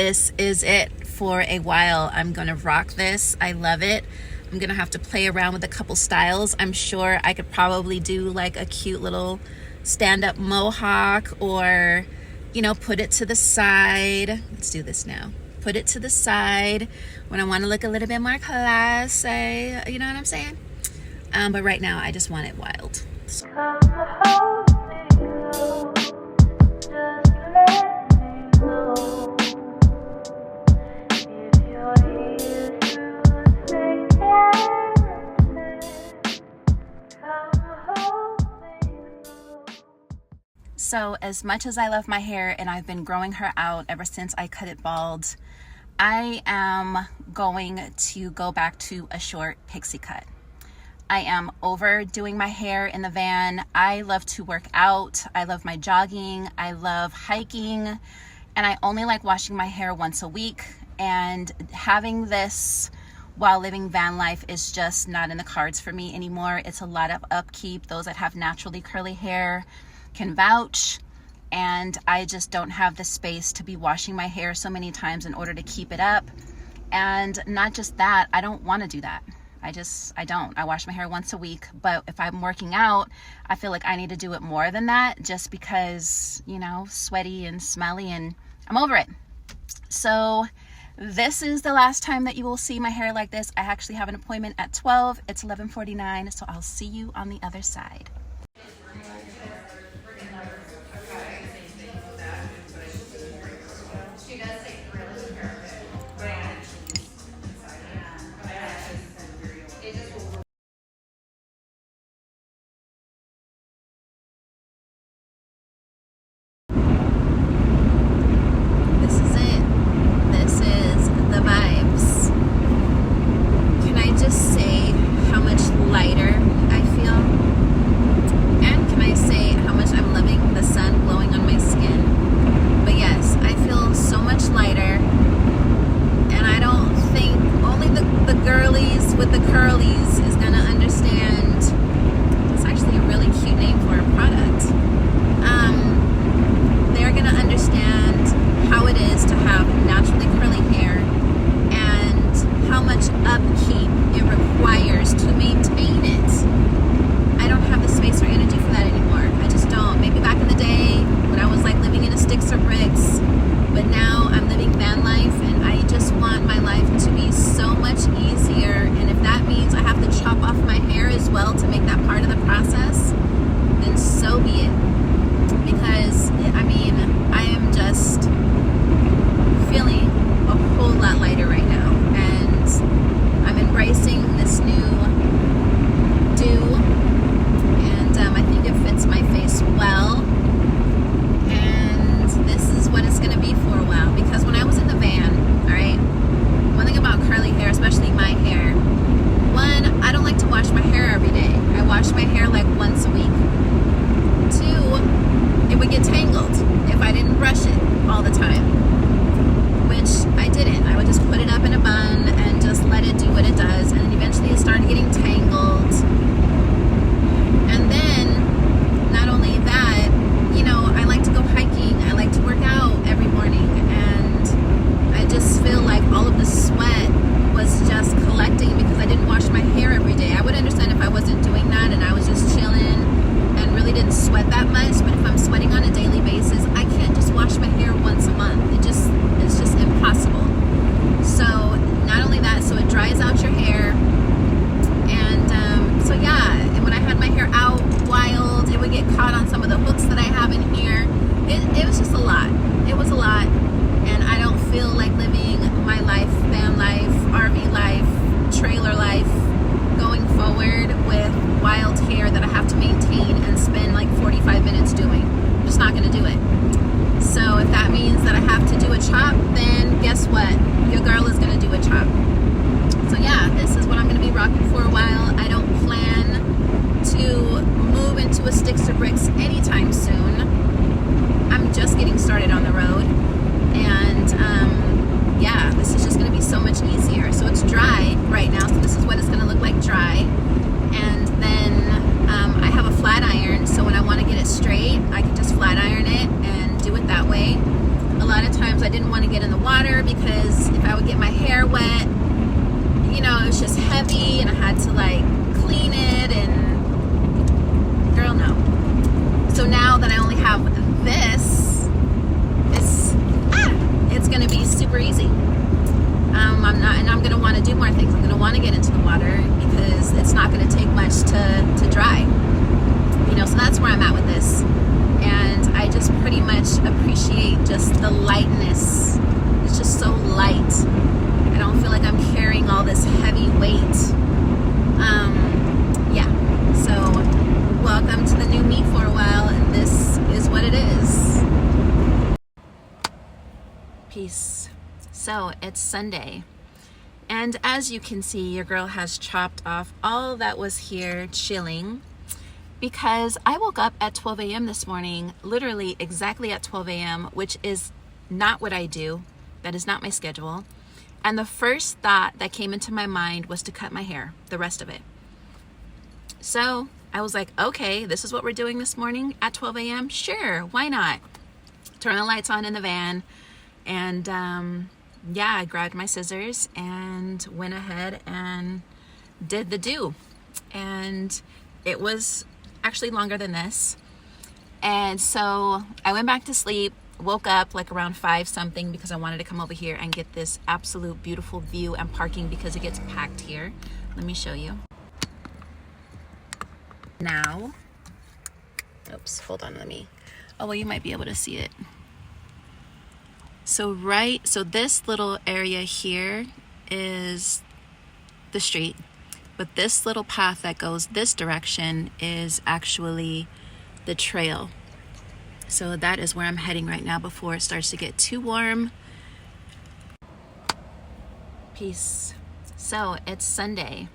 This is it for a while. I'm gonna rock this. I love it. I'm gonna have to play around with a couple styles. I'm sure I could probably do like a cute little stand-up mohawk, or put it to the side. Let's do this now. Put it to the side when I want to look a little bit more classy, you know what I'm saying? But right now I just want it wild. So. So as much as I love my hair and I've been growing her out ever since I cut it bald, I am going to go back to a short pixie cut. I am over doing my hair in the van. I love to work out. I love my jogging. I love hiking. And I only like washing my hair once a week. And having this while living van life is just not in the cards for me anymore. It's a lot of upkeep. Those that have naturally curly hair can vouch, and I just don't have the space to be washing my hair so many times in order to keep it up. And not just that, I don't want to do that. I don't. I wash my hair once a week, but if I'm working out, I feel like I need to do it more than that, just because, sweaty and smelly, and I'm over it. So this is the last time that you will see my hair like this. I actually have an appointment at 12. It's 11:49, so I'll see you on the other side. because if I would get my hair wet, you know, it was just heavy and I had to like clean it, and girl, no. So now that I only have this, it's gonna be super easy. I'm gonna want to do more things. I'm gonna want to get into the water because it's not gonna take much to dry. You know, so that's where I'm at with this. And I just pretty much appreciate just the lightness. It's just so light. I don't feel like I'm carrying all this heavy weight. Yeah. So welcome to the new me for a while, and this is what it is. Peace. So it's Sunday, and as you can see, your girl has chopped off all that was here chilling, because I woke up at 12 a.m. this morning, literally exactly at 12 a.m., which is not what I do. That is not my schedule. And the first thought that came into my mind was to cut my hair, the rest of it. So I was like, okay, this is what we're doing this morning at 12 a.m. Sure, why not? Turn the lights on in the van. And yeah, I grabbed my scissors and went ahead and did the do. And it was actually longer than this. And so I went back to sleep, woke up like around 5 something because I wanted to come over here and get this absolute beautiful view and parking because it gets packed here. Let me show you. Now, oops, hold on, oh, well, you might be able to see it. So this little area here is the street, but this little path that goes this direction is actually the trail. So that is where I'm heading right now before it starts to get too warm. Peace. So it's Sunday,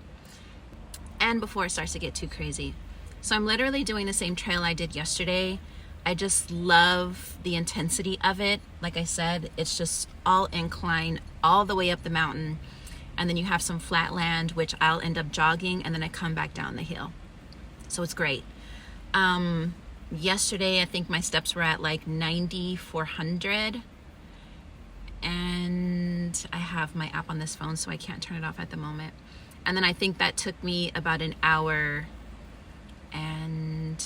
and before it starts to get too crazy. So I'm literally doing the same trail I did yesterday. I just love the intensity of it. Like I said, it's just all incline all the way up the mountain. And then you have some flat land, which I'll end up jogging, and then I come back down the hill. So it's great. Yesterday, I think my steps were at like 9,400. And I have my app on this phone, so I can't turn it off at the moment. And then I think that took me about an hour and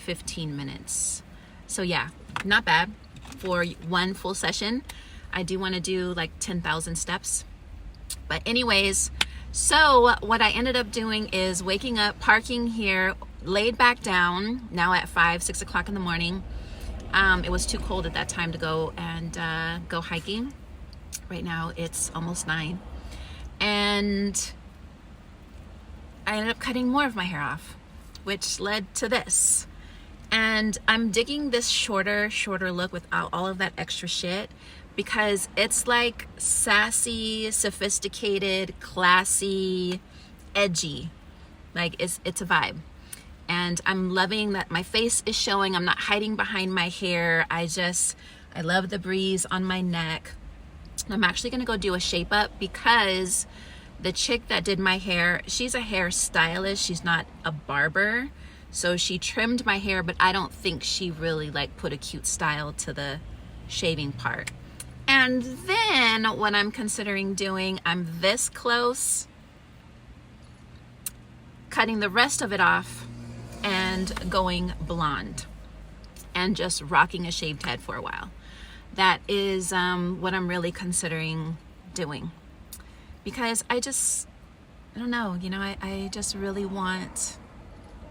15 minutes. So yeah, not bad for one full session. I do want to do like 10,000 steps. But anyways, so what I ended up doing is waking up, parking here, laid back down, now at 6 o'clock in the morning. It was too cold at that time to go and go hiking. Right now it's almost 9. And I ended up cutting more of my hair off, which led to this. And I'm digging this shorter look without all of that extra shit, because it's like sassy, sophisticated, classy, edgy. Like it's a vibe. And I'm loving that my face is showing. I'm not hiding behind my hair. I love the breeze on my neck. I'm actually gonna go do a shape up because the chick that did my hair, she's a hair stylist. She's not a barber. So she trimmed my hair, but I don't think she really like put a cute style to the shaving part. And then what I'm considering doing, I'm this close, cutting the rest of it off and going blonde and just rocking a shaved head for a while. That is what I'm really considering doing, because I don't know, you know, I just really want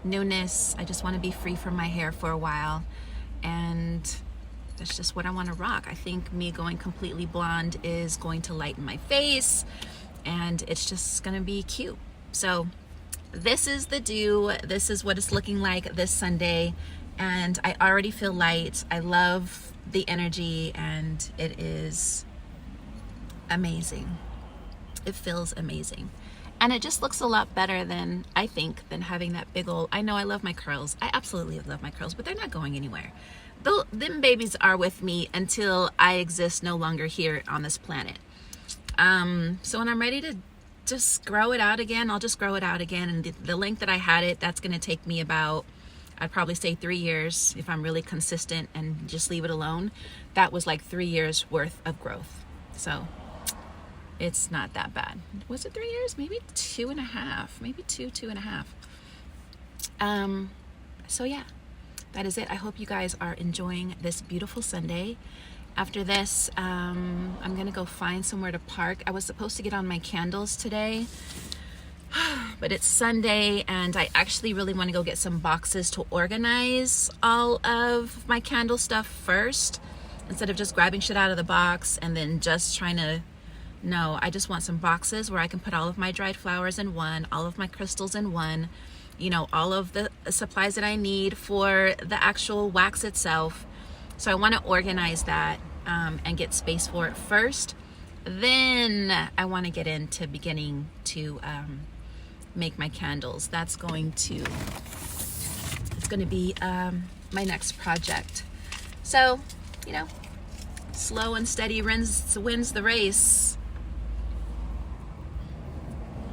newness. I just want to be free from my hair for a while, and that's just what I want to rock. I think me going completely blonde is going to lighten my face, and it's just gonna be cute. So this is the do. This is what it's looking like this Sunday, and I already feel light. I love the energy, and it is amazing. It feels amazing. And it just looks a lot better than, I think, than having that big old, I know I love my curls. I absolutely love my curls, but they're not going anywhere. Them babies are with me until I exist no longer here on this planet. So when I'm ready to just grow it out again, I'll just grow it out again. And the length that I had it, that's gonna take me about, I'd probably say 3 years if I'm really consistent and just leave it alone. That was like 3 years worth of growth. So it's not that bad. Was it 3 years? Maybe 2.5, maybe 2.5. So yeah, that is it. I hope you guys are enjoying this beautiful Sunday. After this, I'm gonna go find somewhere to park. I was supposed to get on my candles today, but it's Sunday and I actually really want to go get some boxes to organize all of my candle stuff first, instead of just grabbing shit out of the box and then just trying to, no, I just want some boxes where I can put all of my dried flowers in one, all of my crystals in one, you know, all of the supplies that I need for the actual wax itself. So I want to organize that and get space for it first. Then I want to get into beginning to make my candles. It's going to be my next project. So, you know, slow and steady wins the race.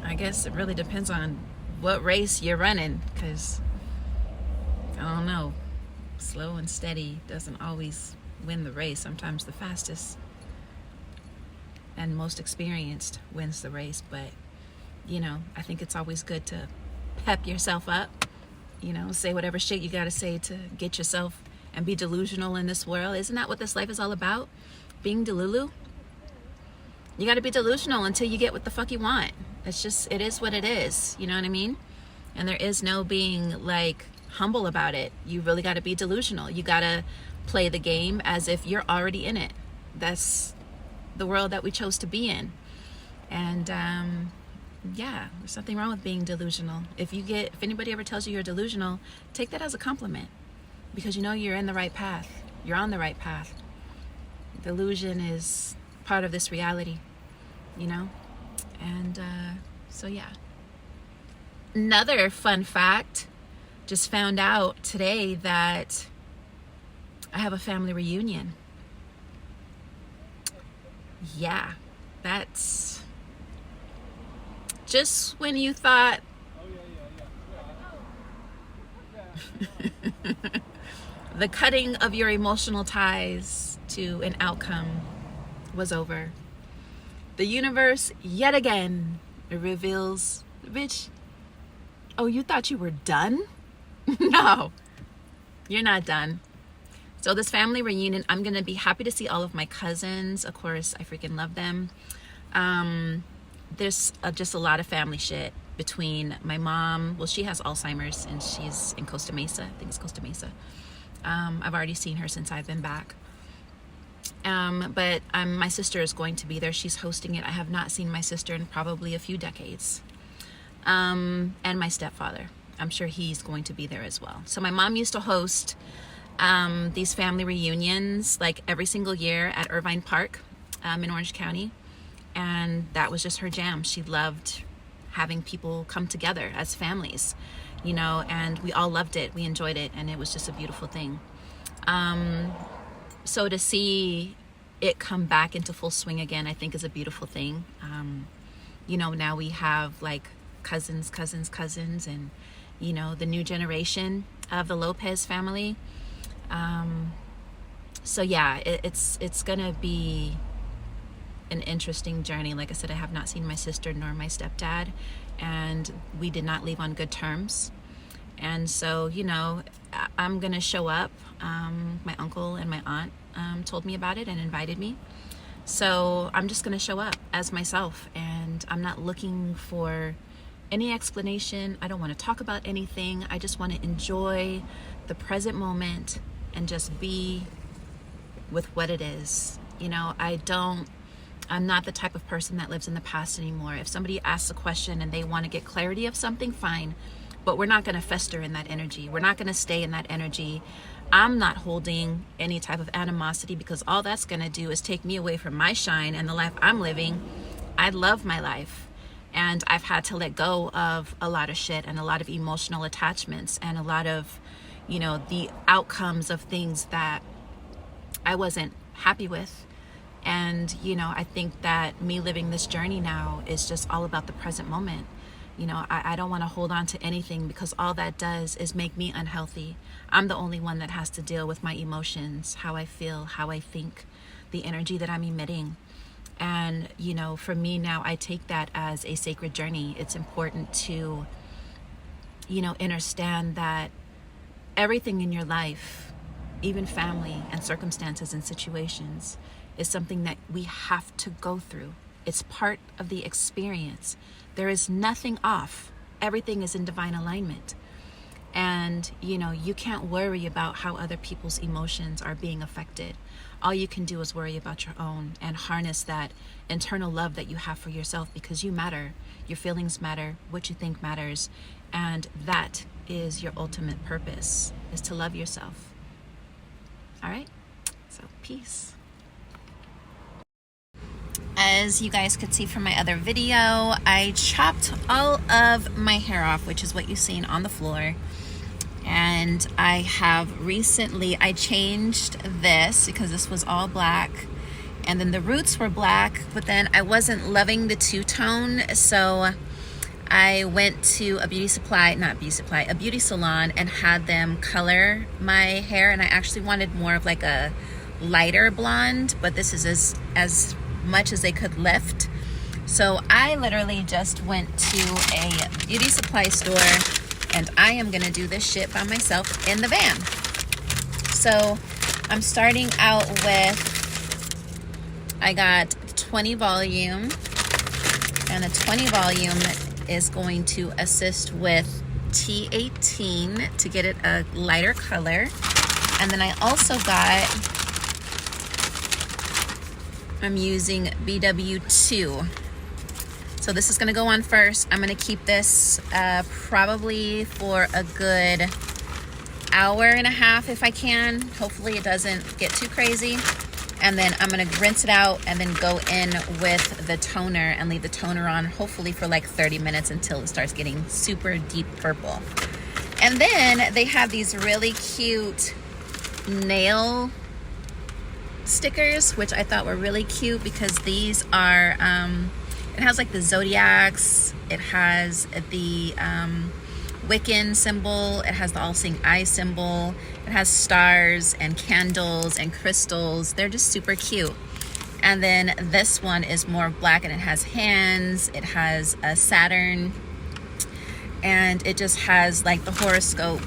I guess it really depends on what race you're running, because I don't know, slow and steady doesn't always win the race. Sometimes the fastest and most experienced wins the race. But you know, I think it's always good to pep yourself up, you know, say whatever shit you gotta say to get yourself and be delusional in this world. Isn't that what this life is all about? Being delulu? You gotta be delusional until you get what the fuck you want. It's just, it is what it is, you know what I mean? And there is no being like humble about it. You really gotta be delusional. You gotta play the game as if you're already in it. That's the world that we chose to be in. And yeah, there's nothing wrong with being delusional. If anybody ever tells you you're delusional, take that as a compliment, because you know you're in the right path. You're on the right path. Delusion is part of this reality, you know? And so yeah. Another fun fact, just found out today that I have a family reunion. Yeah, that's just when you thought the cutting of your emotional ties to an outcome was over, the universe yet again reveals, bitch, oh, you thought you were done? No, you're not done. So this family reunion, I'm gonna be happy to see all of my cousins. Of course, I freaking love them. There's just a lot of family shit between my mom. Well, she has Alzheimer's and she's in Costa Mesa. I think it's Costa Mesa. I've already seen her since I've been back. But my sister is going to be there. She's hosting it. I have not seen my sister in probably a few decades. And my stepfather. I'm sure he's going to be there as well. So my mom used to host these family reunions like every single year at Irvine Park in Orange County. And that was just her jam. She loved having people come together as families, you know, and we all loved it. We enjoyed it. And it was just a beautiful thing. So to see it come back into full swing again, I think is a beautiful thing. You know, now we have like cousins, and, you know, the new generation of the Lopez family. So yeah, it's gonna be an interesting journey. Like I said, I have not seen my sister nor my stepdad, and we did not leave on good terms. And so, you know, I'm gonna show up. My uncle and my aunt told me about it and invited me. So I'm just gonna show up as myself, and I'm not looking for any explanation. I don't want to talk about anything. I just want to enjoy the present moment and just be with what it is. You know, I'm not the type of person that lives in the past anymore. If somebody asks a question and they want to get clarity of something, fine. But we're not going to fester in that energy. We're not going to stay in that energy. I'm not holding any type of animosity, because all that's going to do is take me away from my shine and the life I'm living. I love my life. And I've had to let go of a lot of shit and a lot of emotional attachments and a lot of, you know, the outcomes of things that I wasn't happy with. And, you know, I think that me living this journey now is just all about the present moment. You know, I don't want to hold on to anything, because all that does is make me unhealthy. I'm the only one that has to deal with my emotions, how I feel, how I think, the energy that I'm emitting. And, you know, for me now, I take that as a sacred journey. It's important to, you know, understand that everything in your life, even family and circumstances and situations, is something that we have to go through. It's part of the experience. There is nothing off. Everything is in divine alignment. And, you know, you can't worry about how other people's emotions are being affected. All you can do is worry about your own and harness that internal love that you have for yourself, because you matter. Your feelings matter. What you think matters. And that is your ultimate purpose, is to love yourself. All right? So, peace. As you guys could see from my other video, I chopped all of my hair off, which is what you've seen on the floor. And I have recently, I changed this because this was all black. And then the roots were black, but then I wasn't loving the two-tone. So I went to a beauty salon and had them color my hair. And I actually wanted more of like a lighter blonde, but this is as much as they could lift. So I literally just went to a beauty supply store, and I am gonna do this shit by myself in the van. So I'm starting out with, I got 20 volume, and a 20 volume is going to assist with T18 to get it a lighter color. And then I also got, I'm using BW2. So this is gonna go on first. I'm gonna keep this probably for a good hour and a half if I can. Hopefully it doesn't get too crazy. And then I'm gonna rinse it out and then go in with the toner and leave the toner on hopefully for like 30 minutes until it starts getting super deep purple. And then they have these really cute nail stickers, which I thought were really cute because these are, it has like the zodiacs, it has the Wiccan symbol, it has the all-seeing eye symbol, it has stars and candles and crystals. They're just super cute. And then this one is more black and it has hands, it has a Saturn, and it just has like the horoscope.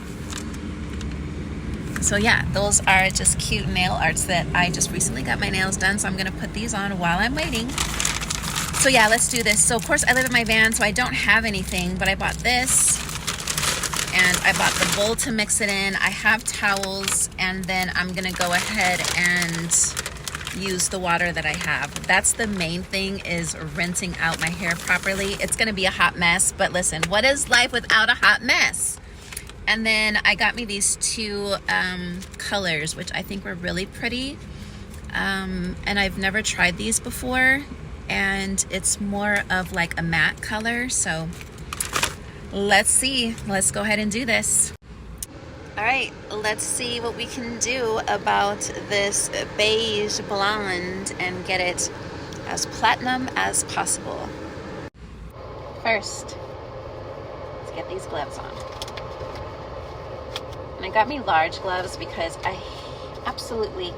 So yeah, those are just cute nail arts that I just recently got my nails done, so I'm gonna put these on while I'm waiting. So yeah, let's do this. So of course I live in my van, so I don't have anything, but I bought this, and I bought the bowl to mix it in. I have towels, and then I'm gonna go ahead and use the water that I have. That's the main thing, is rinsing out my hair properly. It's gonna be a hot mess, but listen, what is life without a hot mess? And then I got me these two colors, which I think were really pretty. And I've never tried these before. And it's more of like a matte color. So let's see. Let's go ahead and do this. All right, let's see what we can do about this beige blonde and get it as platinum as possible. First, let's get these gloves on. And I got me large gloves because I absolutely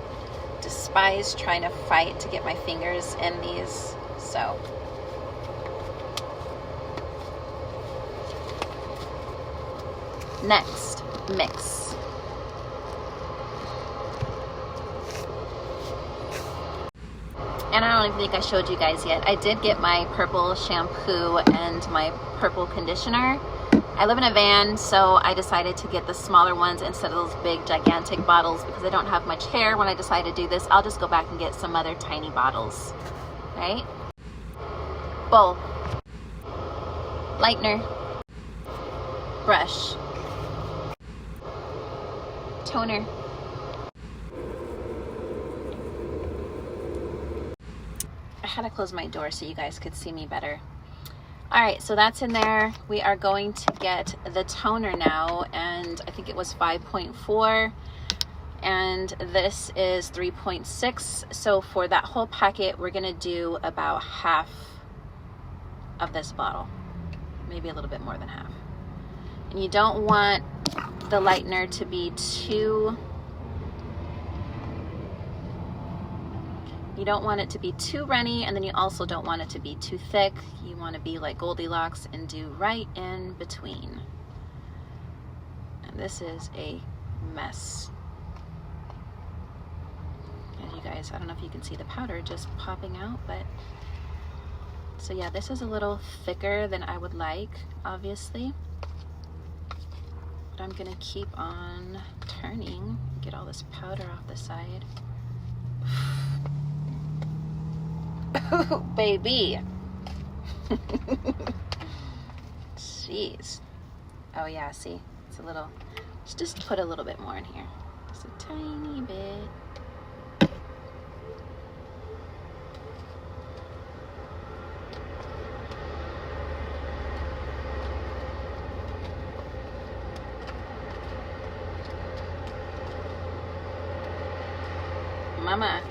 despise trying to fight to get my fingers in these. So next, mix. And I don't even think I showed you guys yet. I did get my purple shampoo and my purple conditioner. I live in a van, so I decided to get the smaller ones instead of those big gigantic bottles because I don't have much hair. When I decide to do this, I'll just go back and get some other tiny bottles, right? Bowl, lightener, brush, toner, I had to close my door so you guys could see me better. All right, so that's in there. We are going to get the toner now, and I think it was 5.4, and this is 3.6. So for that whole packet, we're gonna do about half of this bottle, maybe a little bit more than half. And you don't want the lightener to be too, You don't want it to be too runny, and then you also don't want it to be too thick. You want to be like Goldilocks and do right in between. And this is a mess. As you guys, I don't know if you can see the powder just popping out, but so yeah, this is a little thicker than I would like, obviously. But I'm gonna keep on turning, get all this powder off the side. Oh, baby. Jeez. Oh yeah, see, it's a little, just put a little bit more in here. Just a tiny bit. Mama,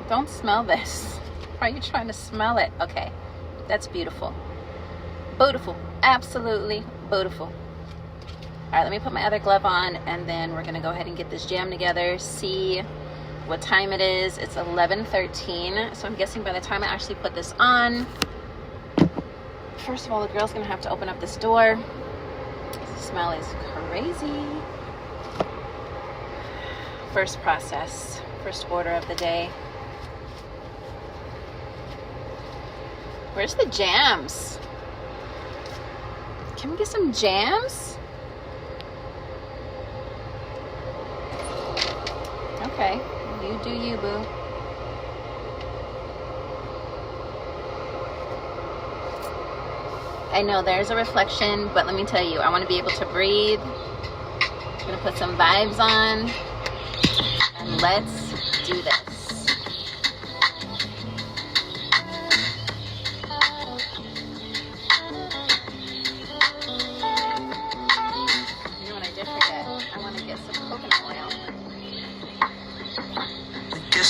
don't smell this. Why are you trying to smell it? Okay, that's beautiful. Beautiful, absolutely beautiful. All right, let me put my other glove on, and then we're gonna go ahead and get this jam together, see what time it is. It's 11:13, so I'm guessing by the time I actually put this on, first of all, the girl's gonna have to open up this door. The smell is crazy. First process, first order of the day. Where's the jams? Can we get some jams? Okay, you do you, boo. I know there's a reflection, but let me tell you, I want to be able to breathe. I'm gonna put some vibes on, and let's do this.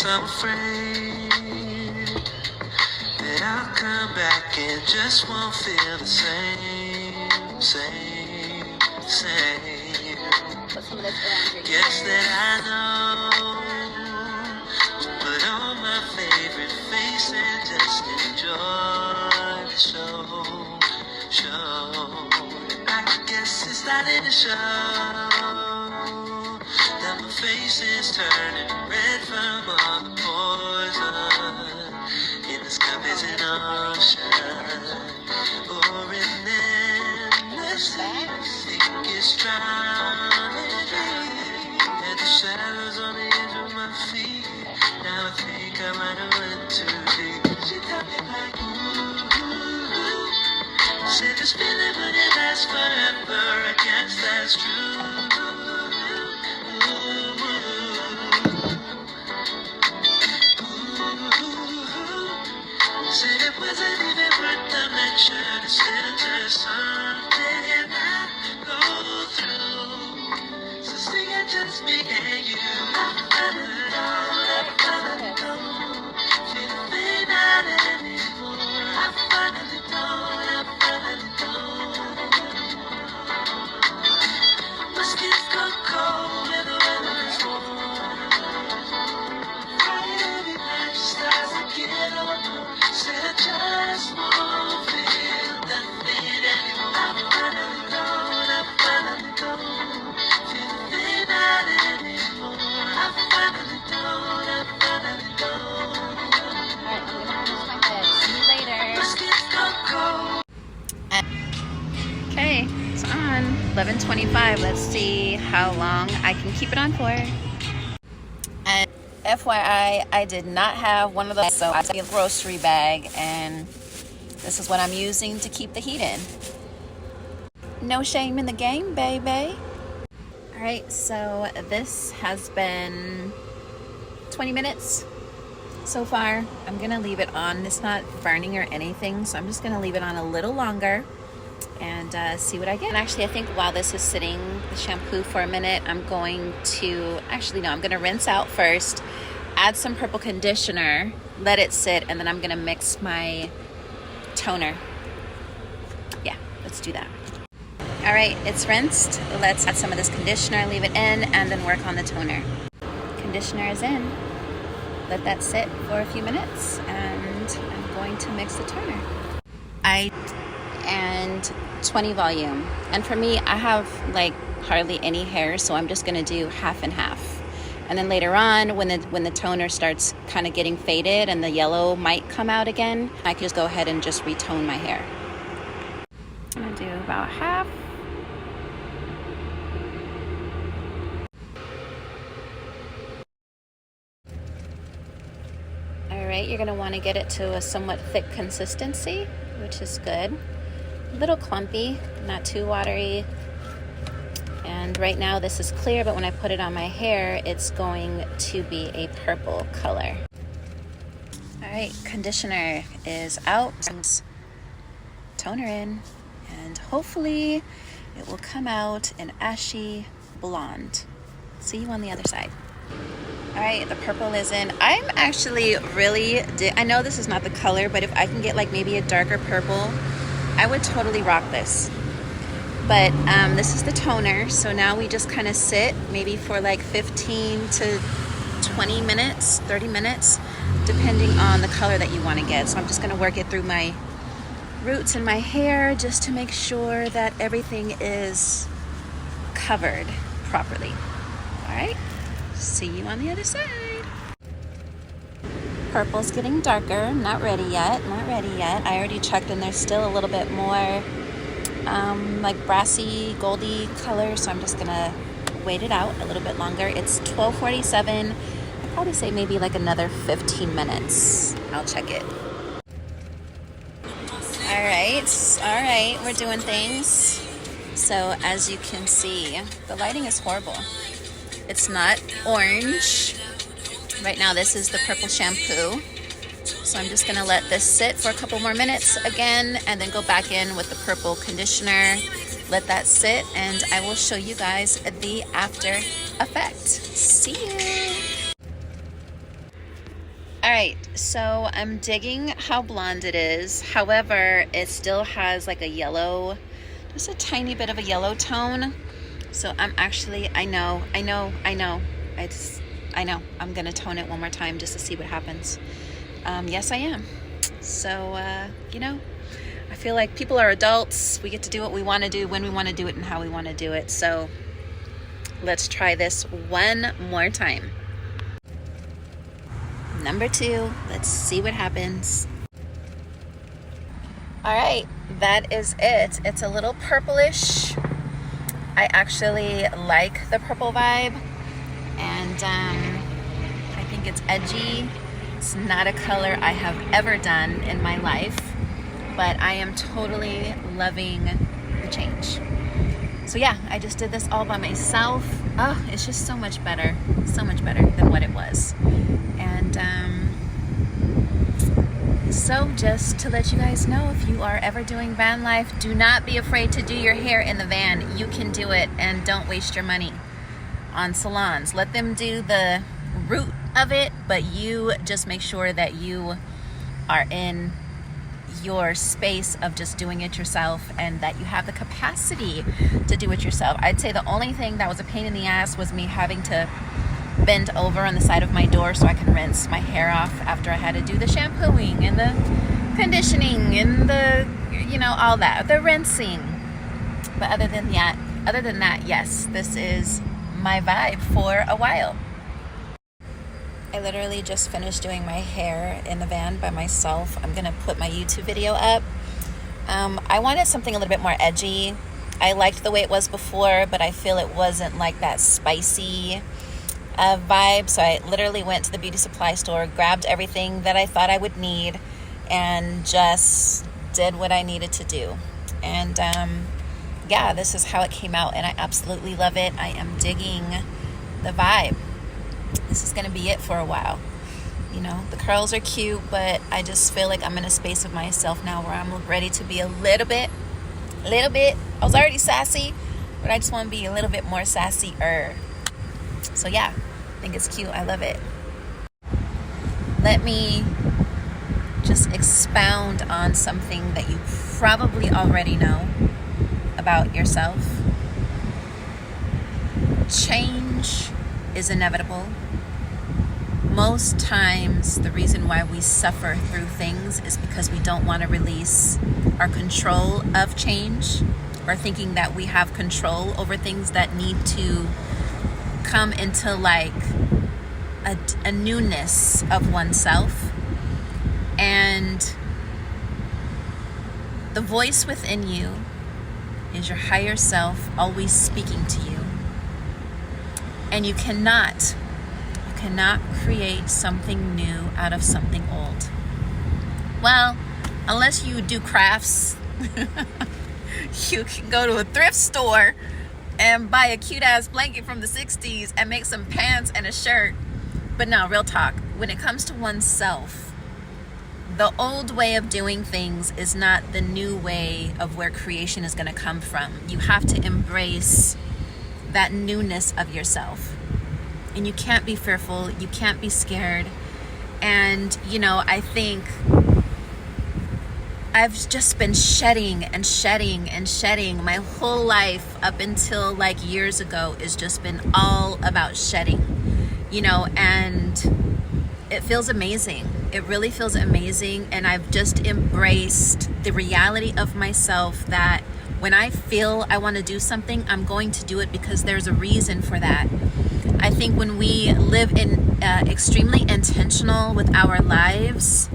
I'm afraid that I'll come back and just won't feel the same. Guess that I know. Put on my favorite face and just enjoy the show. I guess it's starting to show. My face is turning red from all the poison. In this cup is an ocean, or an endless sea. Think it's drowning at the shadows on the edge of my feet. Now I think I might have went too deep. She tell me like, ooh. Said this feeling wouldn't last forever. I guess that's true. Said it wasn't even worth the mention. It's still just something I go through. So sing it just me and you. Never finally don't feel the pain out anymore. I finally don't. My skin's gone cold and the weather is warm. Friday night just starts to get on. Said I just won't feel nothing anymore. I finally don't feel the pain out anymore. I finally don't. Alright, I'm gonna finish my head. See you later. My skin's gone cold. Okay, it's on 11:25. Let's see how long I can keep it on for. And FYI, I did not have one of those, so I took a grocery bag, and this is what I'm using to keep the heat in. No shame in the game, baby. All right, so this has been 20 minutes so far. I'm gonna leave it on. It's not burning or anything, so I'm just gonna leave it on a little longer and see what I get. And actually, I think while this is sitting, the shampoo for a minute, I'm going to, actually no, I'm gonna rinse out first, add some purple conditioner, let it sit, and then I'm gonna mix my toner. Yeah, let's do that. All right, it's rinsed. Let's add some of this conditioner, leave it in, and then work on the toner. Conditioner is in. let that sit for a few minutes, and I'm going to mix the toner. And 20 volume. And for me, I have like hardly any hair, so I'm just gonna do half and half. And then later on, when the toner starts kind of getting faded and the yellow might come out again, I can just go ahead and just retone my hair. I'm gonna do about half. All right, you're gonna wanna get it to a somewhat thick consistency, which is good. A little clumpy, not too watery. And right now this is clear, but when I put it on my hair, it's going to be a purple color. All right, conditioner is out, toner in, and hopefully it will come out an ashy blonde. See you on the other side. All right, the purple is in. I'm actually really, I know this is not the color, but if I can get like maybe a darker purple, I would totally rock this. But this is the toner, so now we just kind of sit maybe for like 15 to 20 minutes, 30 minutes, depending on the color that you want to get. So I'm just going to work it through my roots and my hair just to make sure that everything is covered properly. All right, see you on the other side. Purple's getting darker, not ready yet, not ready yet. I already checked and there's still a little bit more like brassy, goldy color, so I'm just gonna wait it out a little bit longer. It's 12:47. I'd probably say maybe like another 15 minutes. I'll check it. All right, we're doing things. So as you can see, the lighting is horrible. It's not orange. Right now this is the purple shampoo. So I'm just gonna let this sit for a couple more minutes again, and then go back in with the purple conditioner, let that sit, and I will show you guys the after effect. See you. All right, so I'm digging how blonde it is. However, it still has like a yellow, just a tiny bit of a yellow tone. So I'm actually, I know, I'm gonna tone it one more time just to see what happens. Yes, I am. So, you know, I feel like people are adults. We get to do what we want to do, when we want to do it, and how we want to do it. So let's try this one more time. Number 2, let's see what happens. All right, that is it. It's a little purplish. I actually like the purple vibe, and I think it's edgy. It's not a color I have ever done in my life, but I am totally loving the change. So yeah, I just did this all by myself. Oh, it's just so much better than what it was. And so just to let you guys know, if you are ever doing van life, do not be afraid to do your hair in the van. You can do it, and don't waste your money on salons. Let them do the root of it, but you just make sure that you are in your space of just doing it yourself, and that you have the capacity to do it yourself. I'd say the only thing that was a pain in the ass was me having to bend over on the side of my door so I can rinse my hair off after I had to do the shampooing and the conditioning and the, you know, all that, the rinsing. But other than that, yes, this is my vibe for a while. I literally just finished doing my hair in the van by myself. I'm gonna put my YouTube video up. I wanted something a little bit more edgy. I liked the way it was before, but I feel it wasn't like that spicy vibe. So I literally went to the beauty supply store, grabbed everything that I thought I would need, and just did what I needed to do. And yeah, this is how it came out, and I absolutely love it. I am digging the vibe. This is going to be it for a while. You know, the curls are cute, but I just feel like I'm in a space of myself now where I'm ready to be a little bit. I was already sassy, but I just want to be a little bit more sassy-er. So yeah, I think it's cute. I love it. Let me just expound on something that you probably already know about yourself. Change is inevitable. most times the reason why we suffer through things is because we don't want to release our control of change, or thinking that we have control over things that need to come into like a newness of oneself. And the voice within you is your higher self always speaking to you. And you cannot create something new out of something old. Well, unless you do crafts, you can go to a thrift store and buy a cute ass blanket from the 60s and make some pants and a shirt. But no, real talk, when it comes to oneself, the old way of doing things is not the new way of where creation is going to come from. You have to embrace that newness of yourself. And you can't be fearful, you can't be scared. And, you know, I think I've just been shedding and shedding and shedding. My whole life up until like years ago has just been all about shedding, you know, and it feels amazing. It really feels amazing. And I've just embraced the reality of myself that when I feel I want to do something, I'm going to do it because there's a reason for that. I think when we live in extremely intentional with our lives,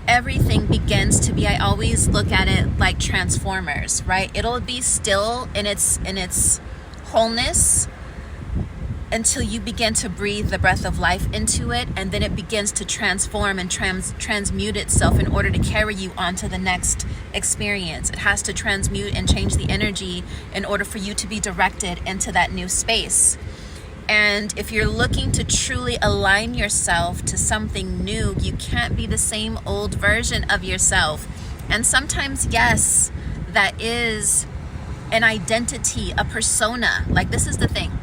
everything begins to be, I always look at it like Transformers, right? It'll be still in its wholeness until you begin to breathe the breath of life into it, and then it begins to transform and transmute itself in order to carry you on to the next experience. It has to transmute and change the energy in order for you to be directed into that new space. And if you're looking to truly align yourself to something new, you can't be the same old version of yourself. And sometimes, yes, that is an identity, a persona. Like, this is the thing.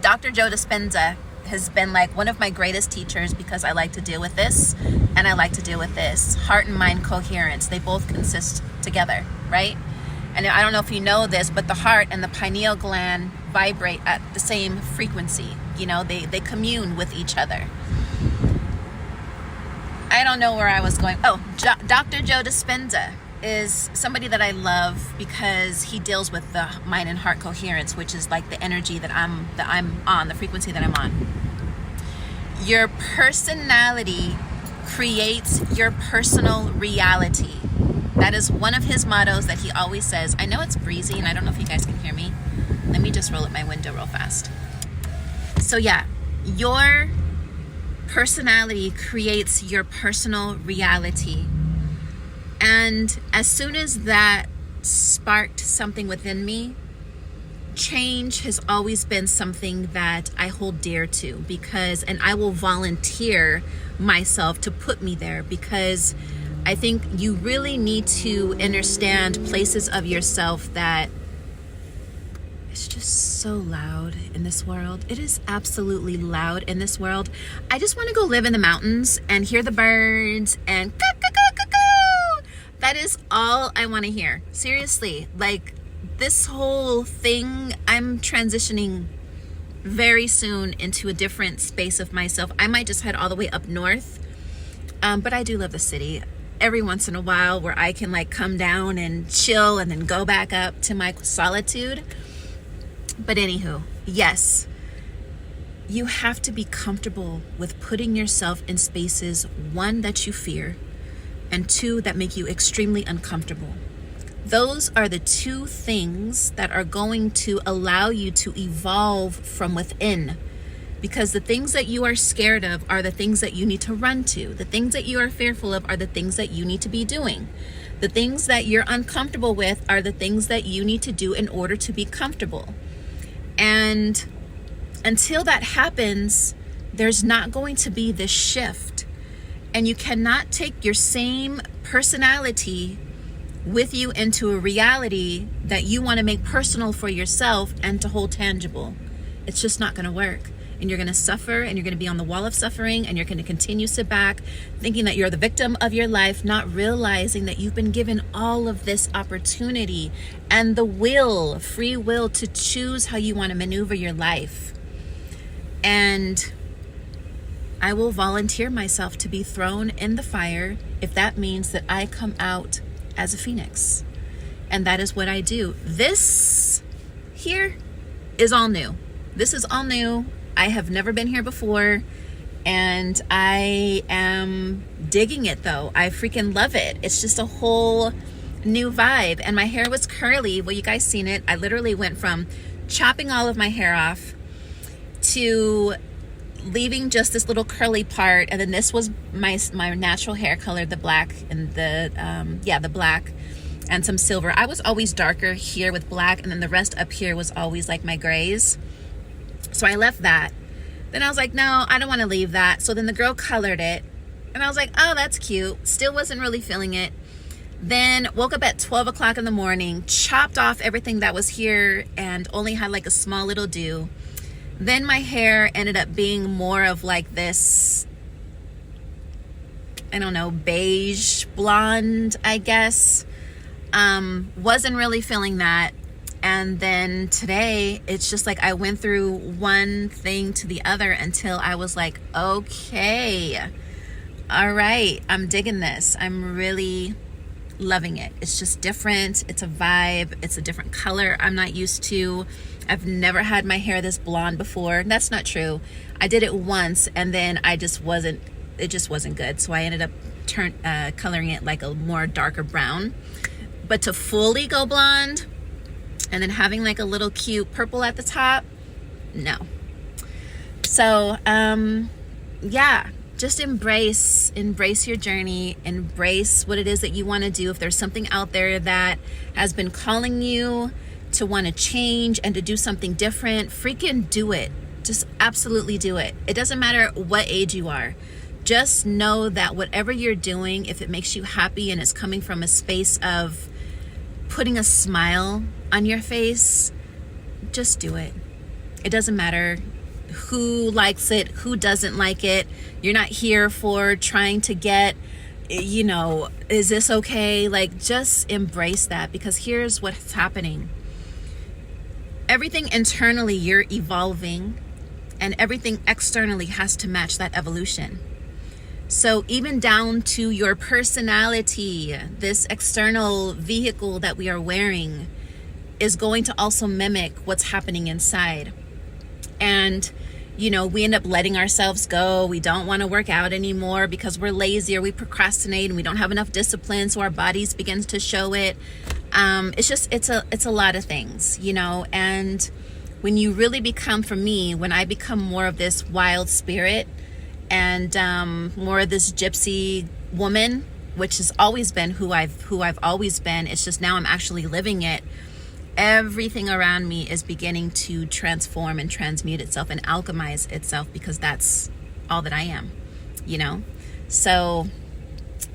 Dr. Joe Dispenza has been like one of my greatest teachers because I like to deal with this and I like to deal with this. Heart and mind coherence, they both consist together, right? And I don't know if you know this, but the heart and the pineal gland vibrate at the same frequency. You know, they commune with each other. I don't know where I was going. Oh, Dr. Joe Dispenza is somebody that I love because he deals with the mind and heart coherence, which is like the energy that I'm on, the frequency that I'm on. Your personality creates your personal reality. That is one of his mottos that he always says. I know it's breezy and I don't know if you guys can hear me. Let me just roll up my window real fast. So yeah, your personality creates your personal reality. And as soon as that sparked something within me, change has always been something that I hold dear to, and I will volunteer myself to put me there, because I think you really need to understand places of yourself that it's just so loud in this world. It is absolutely loud in this world. I just want to go live in the mountains and hear the birds and that is all I want to hear. Seriously, like this whole thing, I'm transitioning very soon into a different space of myself. I might just head all the way up north, but I do love the city every once in a while where I can like come down and chill and then go back up to my solitude. But anywho, yes, you have to be comfortable with putting yourself in spaces, one, that you fear, and two, that make you extremely uncomfortable. Those are the two things that are going to allow you to evolve from within. Because the things that you are scared of are the things that you need to run to. The things that you are fearful of are the things that you need to be doing. The things that you're uncomfortable with are the things that you need to do in order to be comfortable. And until that happens, there's not going to be this shift. And you cannot take your same personality with you into a reality that you want to make personal for yourself and to hold tangible. It's just not going to work. And you're going to suffer, and you're going to be on the wall of suffering, and you're going to continue to sit back thinking that you're the victim of your life, not realizing that you've been given all of this opportunity and the will, free will, to choose how you want to maneuver your life. And I will volunteer myself to be thrown in the fire if that means that I come out as a phoenix. And that is what I do. This here is all new. This is all new. I have never been here before, and I am digging it though. I freaking love it. It's just a whole new vibe. And my hair was curly. Well, you guys seen it. I literally went from chopping all of my hair off to leaving just this little curly part, and then this was my natural hair color, the black and the black and some silver. I was always darker here with black, and then the rest up here was always like my grays. So I left that. Then I was like, no, I don't want to leave that. So then the girl colored it, and I was like, oh, that's cute. Still wasn't really feeling it. Then woke up at 12 o'clock in the morning, chopped off everything that was here, and only had like a small little do. Then my hair ended up being more of like this, I don't know, beige blonde, I guess. Wasn't really feeling that. And then today, it's just like I went through one thing to the other until I was like, okay, all right, I'm digging this. I'm really loving it. It's just different. It's a vibe. It's a different color I'm not used to. I've never had my hair this blonde before. That's not true. I did it once, and then it just wasn't good. So I ended up coloring it like a more darker brown. But to fully go blonde and then having like a little cute purple at the top, no. So yeah, just embrace your journey, embrace what it is that you want to do. If there's something out there that has been calling you to want to change and to do something different, freaking do it. Just absolutely do it. It doesn't matter what age you are. Just know that whatever you're doing, if it makes you happy and it's coming from a space of putting a smile on your face, just do it. It doesn't matter who likes it, who doesn't like it. You're not here for trying to get, is this okay? Like, just embrace that, because here's what's happening. Everything internally, you're evolving, and everything externally has to match that evolution. So even down to your personality, this external vehicle that we are wearing is going to also mimic what's happening inside. And, we end up letting ourselves go. We don't want to work out anymore because we're lazy, or we procrastinate, and we don't have enough discipline. So our bodies begins to show it. It's a lot of things, and when you really become, for me, when I become more of this wild spirit and more of this gypsy woman, which has always been who I've always been. It's just now I'm actually living it. Everything around me is beginning to transform and transmute itself and alchemize itself, because that's all that I am, So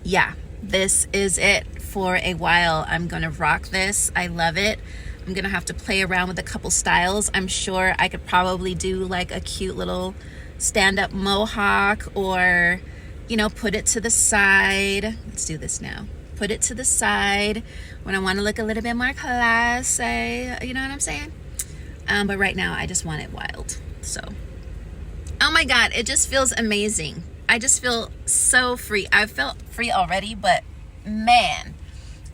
yeah, this is it for a while. I'm gonna rock this. I love it. I'm gonna have to play around with a couple styles. I'm sure I could probably do like a cute little stand-up mohawk, or put it to the side. Let's do this now. Put it to the side when I want to look a little bit more classy, you know what I'm saying? But right now I just want it wild. So, oh my God, it just feels amazing. I just feel so free. I felt free already, but man,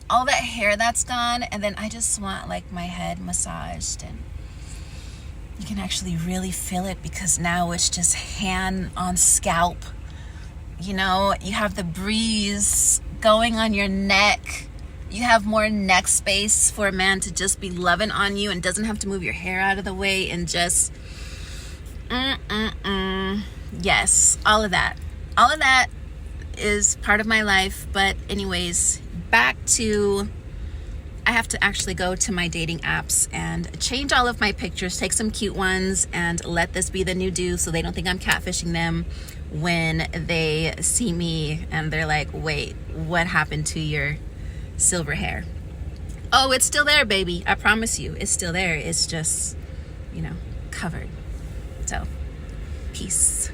all that hair that's gone, and then I just want like my head massaged, and you can actually really feel it because now it's just hand on scalp. You have the breeze going on your neck. You have more neck space for a man to just be loving on you and doesn't have to move your hair out of the way, and just yes, all of that is part of my life. But anyways, back to, I have to actually go to my dating apps and change all of my pictures, take some cute ones, and let this be the new do, so they don't think I'm catfishing them when they see me and they're like, wait, what happened to your silver hair? Oh, it's still there, baby. I promise you, it's still there. It's just, covered. So, peace.